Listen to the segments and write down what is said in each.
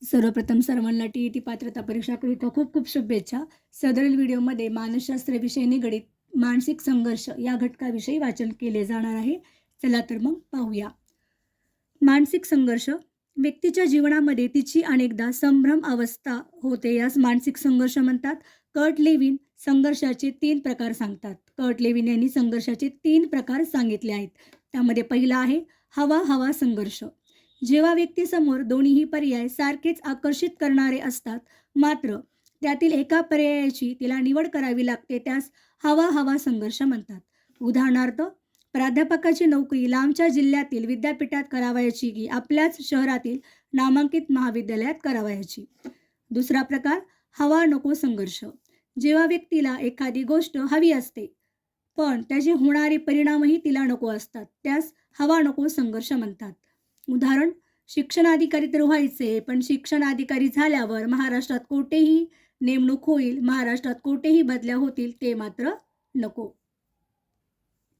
सर्वप्रथम सर्वांना टी पात्रता परीक्षाकरिता खूप खूप शुभेच्छा. सदरील व्हिडिओमध्ये मानसशास्त्र विषय निगडित मानसिक संघर्ष या घटकाविषयी वाचन केले जाणार आहे. चला तर मग पाहूया. मानसिक संघर्ष व्यक्तीच्या जीवनामध्ये तिची अनेकदा संभ्रम अवस्था होते, यास मानसिक संघर्ष म्हणतात. कर्ट लेविन संघर्षाचे 3 प्रकार सांगतात. कर्ट लेविन यांनी संघर्षाचे 3 प्रकार सांगितले आहेत. त्यामध्ये पहिला आहे हवा संघर्ष. जेव्हा व्यक्तीसमोर दोन्हीही पर्याय सारखेच आकर्षित करणारे असतात, मात्र त्यातील एका पर्यायाची तिला निवड करावी लागते, त्यास हवा संघर्ष म्हणतात. उदाहरणार्थ, प्राध्यापकाची नोकरी लांबच्या जिल्ह्यातील विद्यापीठात करावयाची की आपल्याच शहरातील नामांकित महाविद्यालयात करावयाची. दुसरा प्रकार हवा नको संघर्ष. जेव्हा व्यक्तीला एखादी गोष्ट हवी असते पण त्याचे होणारे परिणामही तिला नको असतात, त्यास हवा नको संघर्ष म्हणतात. उदाहरण, शिक्षणाधिकारी तर व्हायचे, पण शिक्षणाधिकारी झाल्यावर महाराष्ट्रात कोठेही नेमणूक होईल, महाराष्ट्रात कोठेही बदल्या होतील, ते मात्र नको.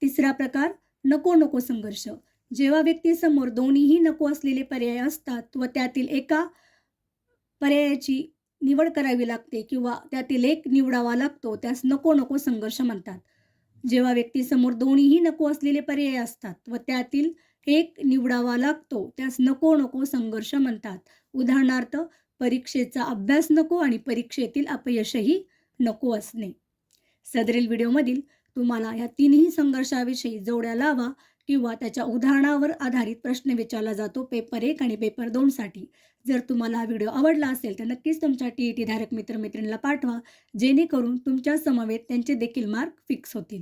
तिसरा प्रकार नको संघर्ष. जेव्हा व्यक्तीसमोर दोन्हीही नको असलेले पर्याय असतात व त्यातील एका पर्यायाची निवड करावी लागते किंवा त्यातील एक निवडावा लागतो, त्यास नको संघर्ष म्हणतात. जेव्हा व्यक्तीसमोर दोन्हीही नको असलेले पर्याय असतात व त्यातील एक निवडावा लागतो, त्यास नको संघर्ष म्हणतात. उदाहरणार्थ, परीक्षेचा अभ्यास नको आणि परीक्षेतील अपयशही नको असणे. सदरील व्हिडिओमधील तुम्हाला या तिन्ही संघर्षाविषयी जोड्या लावा किंवा त्याच्या उदाहरणावर आधारित प्रश्न विचारला जातो पेपर 1 आणि पेपर 2 साठी. जर तुम्हाला हा व्हिडिओ आवडला असेल तर नक्कीच तुमच्या टी धारक मित्रमैत्रिणींना पाठवा, जेणेकरून तुमच्या समवेत त्यांचे देखील मार्क फिक्स होतील.